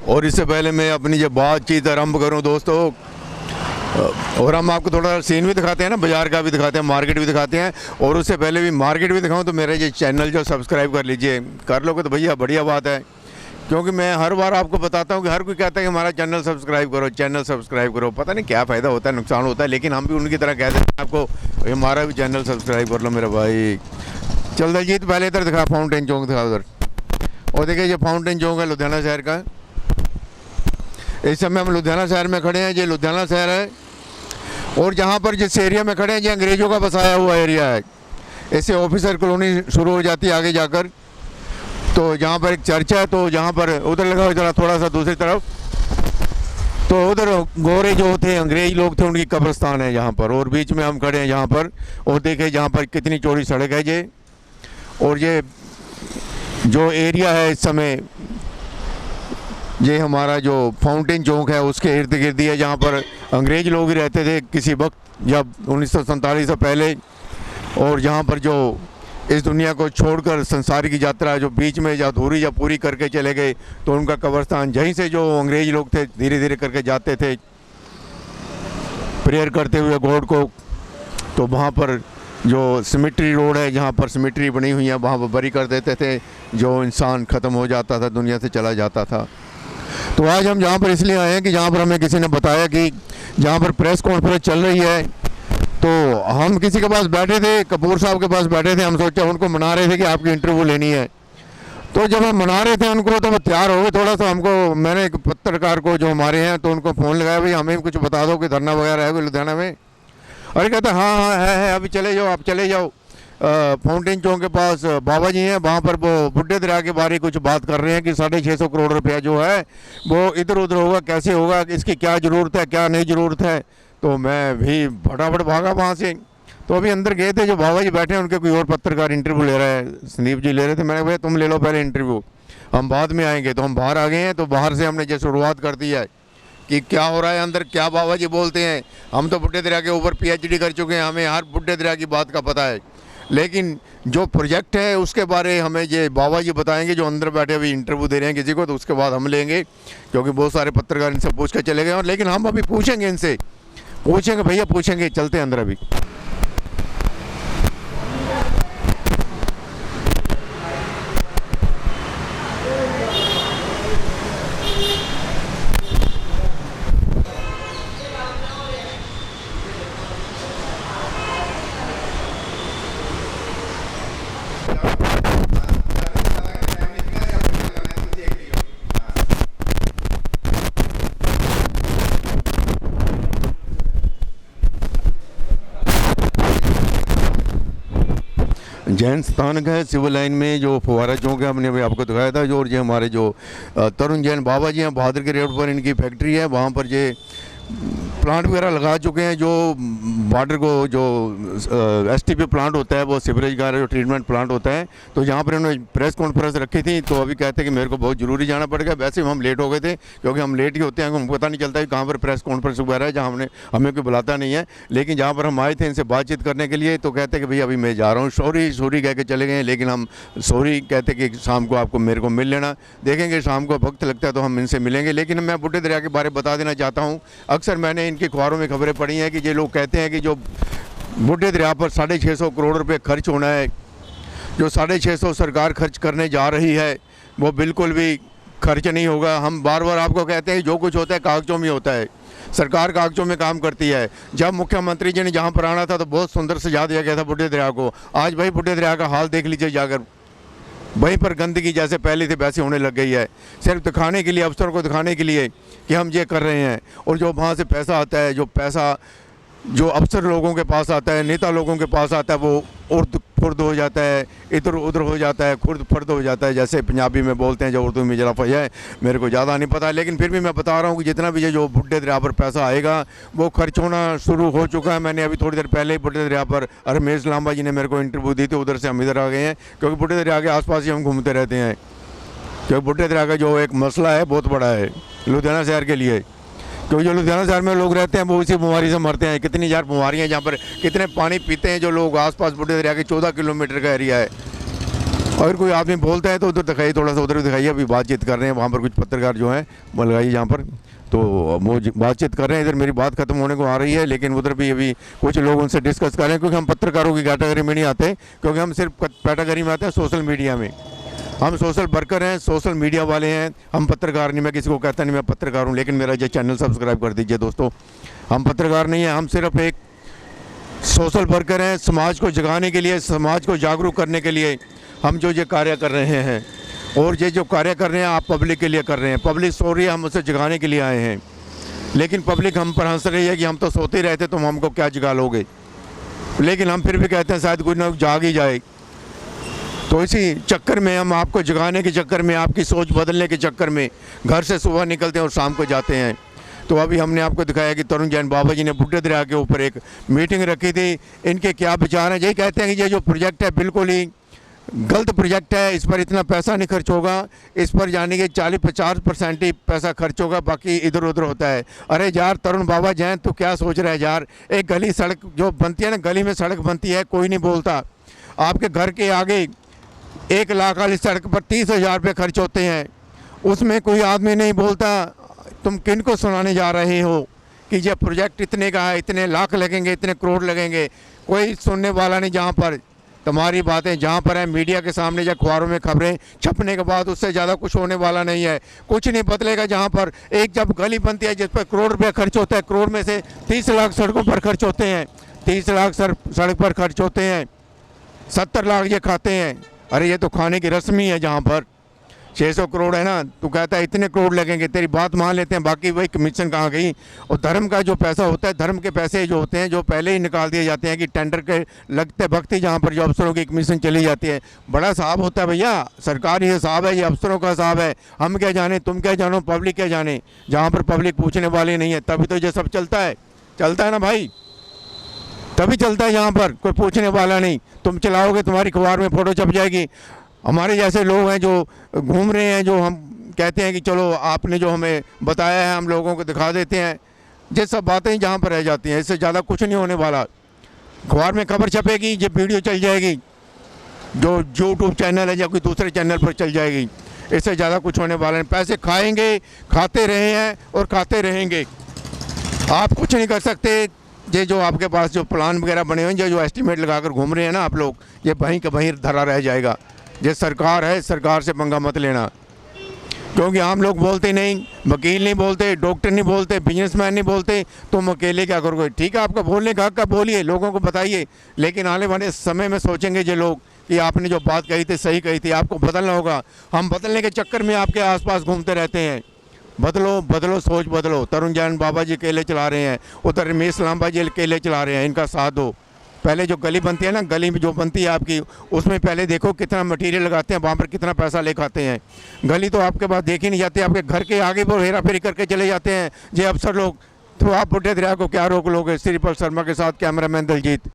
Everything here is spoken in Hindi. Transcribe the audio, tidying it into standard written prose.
और इससे पहले मैं अपनी जो बातचीत आरंभ करूं दोस्तों, और हम आपको थोड़ा सीन भी दिखाते हैं ना, बाज़ार का भी दिखाते हैं, मार्केट भी दिखाते हैं, और उससे पहले भी मार्केट भी दिखाऊं तो मेरा ये चैनल जो सब्सक्राइब कर लीजिए। कर लोगे तो भैया बढ़िया बात है, क्योंकि मैं हर बार आपको बताता हूं कि हर कोई कहता है कि हमारा चैनल सब्सक्राइब करो, चैनल सब्सक्राइब करो। पता नहीं क्या फ़ायदा होता है, नुकसान होता है, लेकिन हम भी उनकी तरह कह देते हैं आपको हमारा भी चैनल सब्सक्राइब कर लो मेरा भाई। चल दलजीत पहले इधर दिखा, फाउंटेन चौक दिखा उधर। और देखिए ये फाउंटेन चौक है लुधियाना शहर का। इस समय हम लुधियाना शहर में खड़े हैं, ये लुधियाना शहर है। और जहाँ पर जिस एरिया में खड़े हैं ये अंग्रेज़ों का बसाया हुआ एरिया है। इससे ऑफिसर कॉलोनी शुरू हो जाती है आगे जाकर। तो जहाँ पर एक चर्च है, तो जहाँ पर उधर लगा हुआ जरा थोड़ा सा दूसरी तरफ, तो उधर गोरे जो थे अंग्रेज लोग थे उनकी कब्रिस्तान है यहाँ पर। और बीच में हम खड़े हैं यहाँ पर, और देखें जहाँ पर कितनी चौड़ी सड़क है ये। और ये जो एरिया है इस समय, ये हमारा जो फाउंटेन चौक है उसके इर्द गिर्द है, जहाँ पर अंग्रेज लोग ही रहते थे किसी वक्त, जब 1947 से पहले। और जहाँ पर जो इस दुनिया को छोड़कर संसार की यात्रा जो बीच में अधूरी या पूरी करके चले गए, तो उनका कब्रिस्तान यहीं से जो अंग्रेज लोग थे धीरे धीरे करके जाते थे प्रेयर करते हुए गॉड को। तो वहाँ पर जो सिमेट्री रोड है, जहाँ पर सिमेट्री बनी हुई है, वहाँ पर बरी कर देते थे जो इंसान ख़त्म हो जाता था, दुनिया से चला जाता था। तो आज हम जहाँ पर इसलिए आए हैं कि जहाँ पर हमें किसी ने बताया कि जहाँ पर प्रेस कॉन्फ्रेंस चल रही है, तो हम किसी के पास बैठे थे, कपूर साहब के पास बैठे थे। हम सोचा उनको मना रहे थे कि आपकी इंटरव्यू लेनी है। तो जब हम मना रहे थे उनको, तो वो तैयार हो गए थोड़ा सा। हमको मैंने एक पत्रकार को जो हमारे हैं, तो उनको फ़ोन लगाया, भाई हमें कुछ बता दो कि धरना वगैरह है कोई लुधियाना में। अरे कहते हाँ हाँ है, अभी चले जाओ, आप चले जाओ। फाउंटेन चौक के पास बाबा जी हैं, वहाँ पर वो बुड्ढे दरिया के बारे कुछ बात कर रहे हैं कि 650 करोड़ रुपया जो है वो इधर उधर होगा, कैसे होगा, इसकी क्या ज़रूरत है, क्या नहीं ज़रूरत है। तो मैं भी फटाफट भागा वहाँ से। तो अभी अंदर गए थे, जो बाबा जी बैठे हैं उनके कोई और पत्रकार इंटरव्यू ले रहा है, संदीप जी ले रहे थे। मैंने भैया तुम ले लो पहले इंटरव्यू, हम बाद में आएंगे। तो हम बाहर आ गए हैं। तो बाहर से हमने जो शुरुआत कर दी है कि क्या हो रहा है अंदर, क्या बाबा जी बोलते हैं। हम तो बुड्ढे दरिया के ऊपर PhD कर चुके हैं, हमें हर बुड्ढे दरिया की बात का पता है, लेकिन जो प्रोजेक्ट है उसके बारे हमें ये बाबा जी बताएंगे जो अंदर बैठे अभी इंटरव्यू दे रहे हैं किसी को। तो उसके बाद हम लेंगे, क्योंकि बहुत सारे पत्रकार इनसे पूछ कर चले गए। और लेकिन हम अभी पूछेंगे इनसे, पूछेंगे भैया पूछेंगे, चलते हैं अंदर अभी। जैन स्थानक है सिविल लाइन में, जो फुवारा चौक है हमने अभी आपको दिखाया था। जो और ये हमारे जो तरुण जैन बाबा जी हैं, बहादुर के रोड पर इनकी फैक्ट्री है। वहाँ पर ये प्लांट वगैरह लगा चुके हैं। जो वाटर को जो STP प्लांट होता है, वो सीवरेज का जो ट्रीटमेंट प्लांट होता है। तो यहाँ पर उन्होंने प्रेस कॉन्फ्रेंस रखी थी। तो अभी कहते हैं कि मेरे को बहुत ज़रूरी जाना पड़ेगा। वैसे हम लेट हो गए थे, क्योंकि हम लेट ही होते हैं, हमको पता नहीं चलता है कहाँ पर प्रेस कॉन्फ्रेंस वगैरह है, जहाँ हमें कोई बुलाता नहीं है। लेकिन जहाँ पर हम आए थे इनसे बातचीत करने के लिए, तो कहते हैं कि भैया अभी मैं जा रहा हूँ, सॉरी कह के चले गए। लेकिन हम सॉरी कहते कि शाम को आपको मेरे को मिल लेना, देखेंगे शाम को वक्त लगता है तो हम इनसे मिलेंगे। लेकिन मैं बुड्ढे दरिया के बारे में बता देना चाहता हूँ। अक्सर मैंने इनके अखबारों में खबरें पढ़ी हैं कि ये लोग कहते हैं कि जो बुड्ढे दरिया पर 650 करोड़ रुपए खर्च होना है, जो 650 सरकार खर्च करने जा रही है, वो बिल्कुल भी खर्च नहीं होगा। हम बार बार आपको कहते हैं जो कुछ होता है कागजों में होता है, सरकार कागजों में काम करती है। जब मुख्यमंत्री जी ने जहाँ पर आना था तो बहुत सुंदर सजा दिया गया था बुड्ढे दरिया को। आज भाई बुड्ढे दरिया का हाल देख लीजिए जाकर, वहीं पर गंदगी जैसे पहले थी वैसे होने लग गई है, सिर्फ दिखाने के लिए, अफसर को दिखाने के लिए कि हम ये कर रहे हैं। और जो वहाँ से पैसा आता है, जो पैसा जो अफसर लोगों के पास आता है, नेता लोगों के पास आता है, वो उर्द फुर्द हो जाता है, इधर उधर हो जाता है, खुर्द फर्द हो जाता है, जैसे पंजाबी में बोलते हैं, जो उर्दू में जरा फया है, मेरे को ज़्यादा नहीं पता। लेकिन फिर भी मैं बता रहा हूँ कि जितना भी ये जो बुड्ढे दरिया पर पैसा आएगा वो खर्च होना शुरू हो चुका है। मैंने अभी थोड़ी देर पहले ही बुड्ढे दरिया पर रमेश लांबा जी ने मेरे को इंटरव्यू दी थी, उधर से हम इधर आ गए हैं, क्योंकि बुड्ढे दरिया के आसपास ही हम घूमते रहते हैं। क्योंकि बुड्ढे दरिया का जो एक मसला है बहुत बड़ा है लुधियाना शहर के लिए, क्योंकि जो लुधियाना शहर में लोग रहते हैं वो इसी बीमारी से मरते हैं। कितनी ज़्यादा बीमारियाँ हैं जहाँ पर, कितने पानी पीते हैं जो लोग आसपास बुड्ढे दरिया के 14 किलोमीटर का एरिया है। अगर कोई आदमी बोलता है तो उधर दिखाइए, थोड़ा सा उधर दिखाइए। अभी बातचीत कर रहे हैं वहाँ पर कुछ पत्रकार जो हैं वो लगाइए जहाँ पर, तो वो बातचीत कर रहे हैं। इधर मेरी बात खत्म होने को आ रही है, लेकिन उधर भी अभी कुछ लोग उनसे डिस्कस कर रहे हैं, क्योंकि हम पत्रकारों की कैटेगरी में नहीं आते, क्योंकि हम सिर्फ कैटेगरी में आते हैं सोशल मीडिया में। हम सोशल वर्कर हैं, सोशल मीडिया वाले हैं, हम पत्रकार नहीं। मैं किसी को कहता नहीं मैं पत्रकार हूँ, लेकिन मेरा ये चैनल सब्सक्राइब कर दीजिए दोस्तों। हम पत्रकार नहीं हैं, हम सिर्फ एक सोशल वर्कर हैं। समाज को जगाने के लिए, समाज को जागरूक करने के लिए हम जो ये कार्य कर रहे हैं, और ये जो कार्य कर रहे हैं आप पब्लिक के लिए कर रहे हैं। पब्लिक सो रही है, हम उसे जगाने के लिए आए हैं, लेकिन पब्लिक हम पर हंस रही है कि हम तो सोते रहते, तुम हमको क्या जगा लोगे। लेकिन हम फिर भी कहते हैं शायद कोई ना जाग ही जाए। तो इसी चक्कर में हम आपको जगाने के चक्कर में, आपकी सोच बदलने के चक्कर में घर से सुबह निकलते हैं और शाम को जाते हैं। तो अभी हमने आपको दिखाया कि तरुण जैन बाबा जी ने बुड्ढे दरिया के ऊपर एक मीटिंग रखी थी। इनके क्या विचार हैं? यही कहते हैं कि ये जो प्रोजेक्ट है बिल्कुल ही गलत प्रोजेक्ट है, इस पर इतना पैसा नहीं खर्च होगा, इस पर जाने के 40-50% ही पैसा खर्च होगा, बाकी इधर उधर होता है। अरे यार तरुण बाबा जैन तो क्या सोच रहे हैं यार? एक गली सड़क जो बनती है ना, गली में सड़क बनती है, कोई नहीं बोलता। आपके घर के आगे 1 लाख वाली सड़क पर 30,000 रुपये खर्च होते हैं, उसमें कोई आदमी नहीं बोलता। तुम किन को सुनाने जा रहे हो कि ये प्रोजेक्ट इतने का है, इतने लाख लगेंगे, इतने करोड़ लगेंगे? कोई सुनने वाला नहीं। जहाँ पर तुम्हारी बातें जहाँ पर है मीडिया के सामने या अखबारों में खबरें छपने के बाद उससे ज़्यादा कुछ होने वाला नहीं है, कुछ नहीं बदलेगा। जहाँ पर एक जब गली बनती है जिस पर करोड़ रुपये खर्च होता है, करोड़ में से 30 लाख सड़कों पर खर्च होते हैं, 30 लाख सड़क पर खर्च होते हैं, 70 लाख ये खाते हैं। अरे ये तो खाने की रस्म ही है। जहाँ पर 600 करोड़ है ना, तू कहता है इतने करोड़ लगेंगे, तेरी बात मान लेते हैं, बाकी वही कमीशन कहाँ गई? और धर्म का जो पैसा होता है, धर्म के पैसे जो होते हैं जो पहले ही निकाल दिए जाते हैं कि टेंडर के लगते वक्त ही जहाँ पर जो अफसरों की कमीशन चली जाती है। बड़ा हिसाब होता है भैया, सरकारी हिसाब है, ये अफसरों का हिसाब है। हम क्या जाने, तुम क्या जानो, पब्लिक क्या जाने? जहाँ पर पब्लिक पूछने वाली नहीं है तभी तो ये सब चलता है ना भाई, तभी चलता है। यहाँ पर कोई पूछने वाला नहीं, तुम चलाओगे तुम्हारी अखबार में फ़ोटो छप जाएगी। हमारे जैसे लोग हैं जो घूम रहे हैं, जो हम कहते हैं कि चलो आपने जो हमें बताया है हम लोगों को दिखा देते हैं, ये सब बातें जहाँ पर रह जाती हैं। इससे ज़्यादा कुछ नहीं होने वाला। अखबार में खबर छपेगी, ये वीडियो चल जाएगी, जो यूट्यूब चैनल है या कोई दूसरे चैनल पर चल जाएगी। इससे ज़्यादा कुछ होने वाला नहीं। पैसे खाएंगे, खाते रहे हैं और खाते रहेंगे। आप कुछ नहीं कर सकते। ये जो आपके पास जो प्लान वगैरह बने हुए हैं, जो एस्टीमेट लगाकर घूम रहे हैं ना आप लोग, ये वहीं का वहीं धरा रह जाएगा। ये सरकार है, सरकार से पंगा मत लेना, क्योंकि आम लोग बोलते नहीं, वकील नहीं बोलते, डॉक्टर नहीं बोलते, बिजनेसमैन नहीं बोलते, तुम अकेले क्या करोगे? ठीक है, आपका बोलने का हक है, बोलिए, लोगों को बताइए, लेकिन आने वाले समय में सोचेंगे ये लोग कि आपने जो बात कही थी सही कही थी, आपको बदलना होगा। हम बदलने के चक्कर में आपके आसपास घूमते रहते हैं। बदलो बदलो, सोच बदलो। तरुण जैन बाबा जी अकेले चला रहे हैं, उधर रमेश लांबा जी अकेले चला रहे हैं, इनका साथ दो। पहले जो गली बनती है ना, गली में जो बनती है आपकी, उसमें पहले देखो कितना मटेरियल लगाते हैं, वहाँ पर कितना पैसा ले खाते हैं। गली तो आपके पास देखी नहीं जाती, आपके घर के आगे वो हेरा फेरी करके चले जाते हैं ये अफसर लोग। तो आप बुड्ढे दरिया को क्या रोक लोगे? श्रीपल शर्मा के साथ कैमरामैन दलजीत।